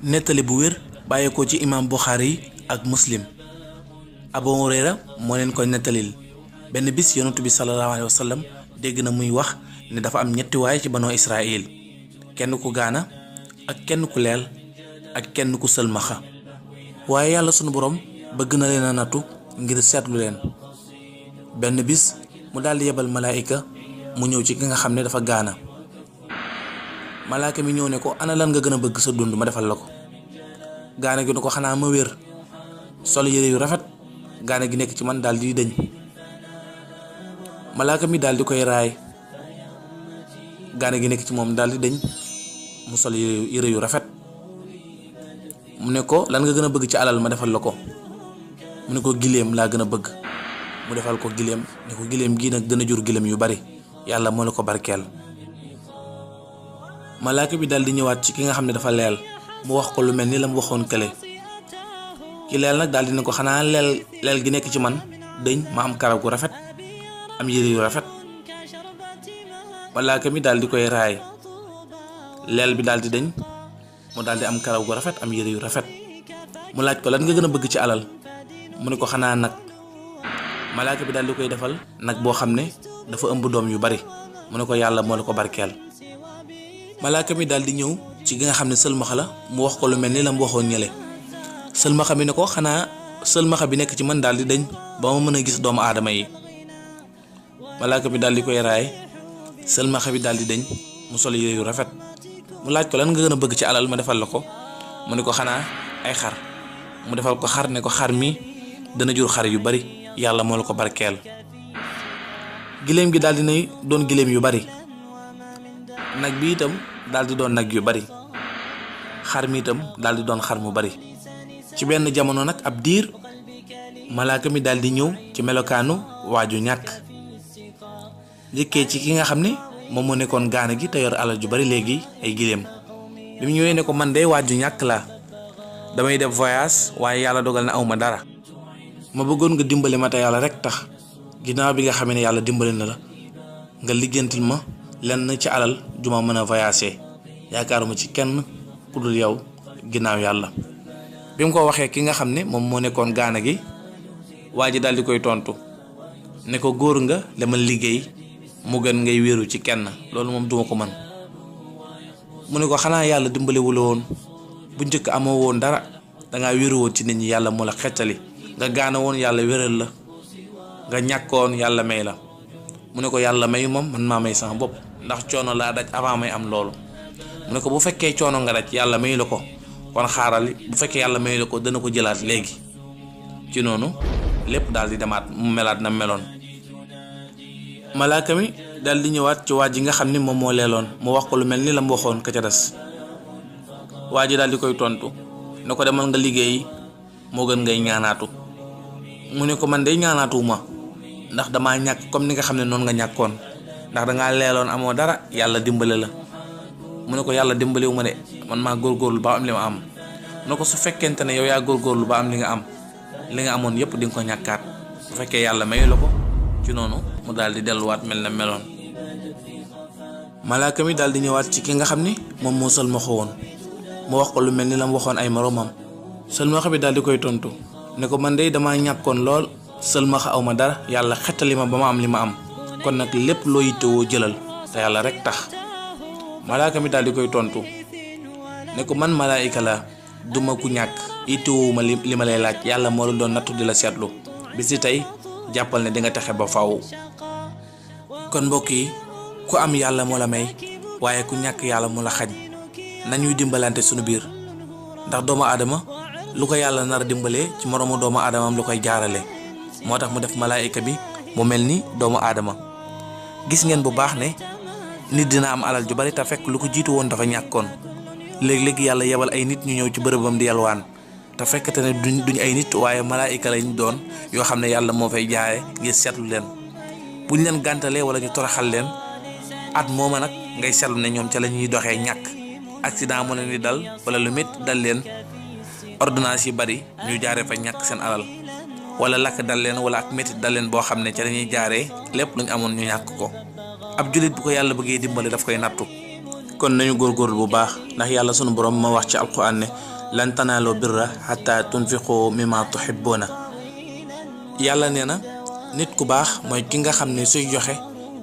nettali bu wér bàyyeekoo ci imam Bukhari ak Muslim. Abu Hurayra moo leen koy nettalil benn bis yonent bi sallallahu alayhi wa sallam dégg na muy wax ne dafa am ñetti waay ci banoo Israël, kenn ku gaana ak kenn ku leel ak kenn ku sëlmaxa. waaye yàlla sunu borom bëgg na leen a nattu ngir seetlu leen. benn bis mu daldi yebal malaayika mu ñëw ci ki nga xam ne dafa gaana. malaaka mi ñëw ne ko ana lan nga gën a bëgg sa dund ma defal la ko. gaana gi ne ko xanaa ma wér, sol yére yu rafet, gaana gi nekk ci man daldi dëñ. malaaka mi daldi koy raay, gaana gi nekk ci moom daldi dëñ, mu sol yére yu rafet. mu ne ko lan nga gën a bëgg ci alal ma defal la ko. mu ne ko giléem laa gën a bëgg. mu defal ko giléem ne ko giléem gii nag dana jur giléem yu bari, yàlla moo la ko barkeel. malaaka bi daldi ñëwaat ci ki nga xam ne dafa leel, mu wax ko lu mel ni la mu waxoon kële. ki leel nag daldi ne ko xanaa leel gi nekk ci man dëñ ma am karaw gu rafet, am yére yu rafet. malaaka mi daldi koy raay, leel bi daldi dëñ, mu daldi am karaw gu rafet, am yére yu rafet. mu laaj ko lan nga gën a bëgg ci alal, mu ne ko xanaa nag. malaaka bi daldi koy defal nag boo xam ne dafa ëmb doom yu bari, mu ne ko yàlla moo la ko barkeel. malaaka mi daldi ñëw ci gi nga xam ne sëlmaxa la, mu wax ko lu mel ni la mu waxoon ñële. sëlmaxa mi ne ko xanaa sëlmaxa bi nekk ci man daldi dañ ba ma mën a gis doomu aadama yi. malaaka bi daldi koy raay, sëlmaxa bi daldi dañ, mu sol yére yu rafet. mu laaj ko lan nga gën a bëgg ci alal ma defal la ko, mu ne ko xanaa ay xar. mu defal ko xar ne ko xar mi dana jur xar yu bari, yàlla moo la ko barkeel. giléem gi daldi nay doon giléem yu bari, nag bi itam daldi doon nag yu bari, xar mi itam daldi doon xar mu bari. ci benn jamono nag ab diir malaaka mi daldi ñëw ci melokaanu waaju ñàkk, njëkkee ci ki nga xam ne moom moo nekkoon gaana gi te yor alal ju bari léegi ay giléem. bi mu ñëwee ne ko man de waaju ñàkk laa, damay def voyage waaye yàlla dogal na awma dara, ma bëggoon nga dimbali ma te yàlla rek tax. ginnaaw bi nga xamee ne yàlla dimbali na la, nga liggantil ma lenn ci alal ju ma mën a voyager, yaakaaruma ci kenn ku dul yow ginnaaw yàlla. bi mu ko waxee ki nga xam ne moom moo nekkoon gaana gi, waa ji daldi koy tontu ne ko góor nga demal liggéey, mu gën ngay wéeru ci kenn, loolu moom duma ko mën. mu ne ko xanaa yàlla dimbaliwula woon bu njëkk amoo woon dara, dangaa wéeru woon ci nit ñi, yàlla moo la xettali. nga gaana woon yàlla wéral la, nga ñàkkoon yàlla may la. mu ne ko yàlla mayu moom man maa may sama bopp, ndax coono laa daj avant may am loolu. mu ne ko bu fekkee coono nga daj yàlla mayu la ko, kon xaaral bu fekkee yàlla mayu la ko dana ko jëlaat léegi. ci noonu lépp daal di demaat mu melaat na meloon. malaaka mi daal di ñëwaat ci waa ji nga xam ne moom moo leeloon, mu wax ko lu mel ni la mu waxoon ka ca des. waa ji daal di koy tontu ne ko demal nga liggéey, moo gën ngay ñaanaatu. mu ne ko man day ñaanaatuwuma, ndax damaa ñàkk comme ni nga xam ne noonu nga ñàkkoon, ndax dangaa leeloon amoo dara, yàlla dimbale la. mu ne ko yàlla dimbaliwu ma de, man maa góorgóorlu ba am li ma am. mu ne ko su fekkente ne yow yaa góorgóorlu ba am li nga am, li nga amoon yépp di nga ko ñàkkaat bu fekkee yàlla mayu la ko. ci noonu mu daal di delluwaat mel na meloon. malaaka mi daal di ñëwaat ci ki nga xam ni moom moo sëlmaxa woon, mu wax ko lu mel ni la mu waxoon ay moroomam. sëlmaxa bi daal di koy tontu ne ko man de damaa ñàkkoon lool, sëlmaxa aw ma dara, yàlla xettali ma ba ma am li ma am, kon nag lépp loo yittewoo jëlal te yàlla rek tax. malaaka mi daal di koy tontu ne ko man malaayika la, duma ku ñàkk, yittewoo ma li ma lay laaj, yàlla moo la doon nattu di la seetlu, bi si tey jàppal ne di nga texe ba faw. kon mbokk yi, ku am yàlla moo la may, waaye ku ñàkk yàlla moo la xañ. nañuy dimbalante sunu biir, ndax doomu aadama lu ko yàlla nar a dimbalee ci moroomu doomu aadamam lu koy jaarale. moo tax mu def malaayika bi mu mel ni doomu aadama. gis ngeen bu baax ne nit dina am alal ju bari te fekk lu ko jiitu woon dafa ñàkkoon. léeg-léeg yàlla yebal ay nit ñu ñëw ci bërëbam di yalwaan, te fekk te ne duñ ay nit waaye malaayika lañ doon yoo xam ne yàlla moo fay jaare ngir seetlu leen. buñ leen gàntalee wala ñu toroxal leen, at mooma nag ngay seetlu ne ñoom ca la ñuy doxee ñàkk. accident mu leen di dal wala lu métti dal leen, ordonnance yi bari ñu jaaree fa ñàkk seen alal, wala lakk dal leen wala ak métti dal leen boo xam ne ca la ñuy jaaree lépp luñ amoon ñu ñàkk ko. ab jullit bu ko yàlla bëggee dimbali daf koy nattu, kon nañu góorgóorlu bu baax ndax yàlla sunu borom ma wax ci alquran ne lan tanaaloo birra hatta tunfiqu mimma tuhibbuna. yàlla nee na nit ku baax mooy ki nga xam ne suy joxe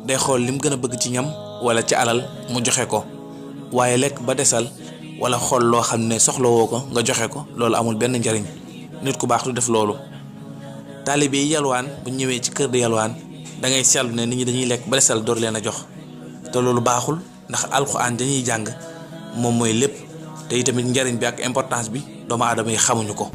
day xool lim gën a bëgg ci ñam wala ci alal mu joxe ko, waaye lekk ba desal wala xool loo xam ne soxlawoo ko nga joxe ko, loolu amul benn njariñ. nit ku baax du def loolu. taalibe yi yalwaan bu ñëwee ci kër di yalwaan da ngay seetlu ne nit ñi dañuy lekk ba desal door leen a jox, te loolu baaxul ndax alxuraan dañuy jàng moom mooy lépp te itamit njariñ bi ak importance bi doomu aadama yi xamuñu ko.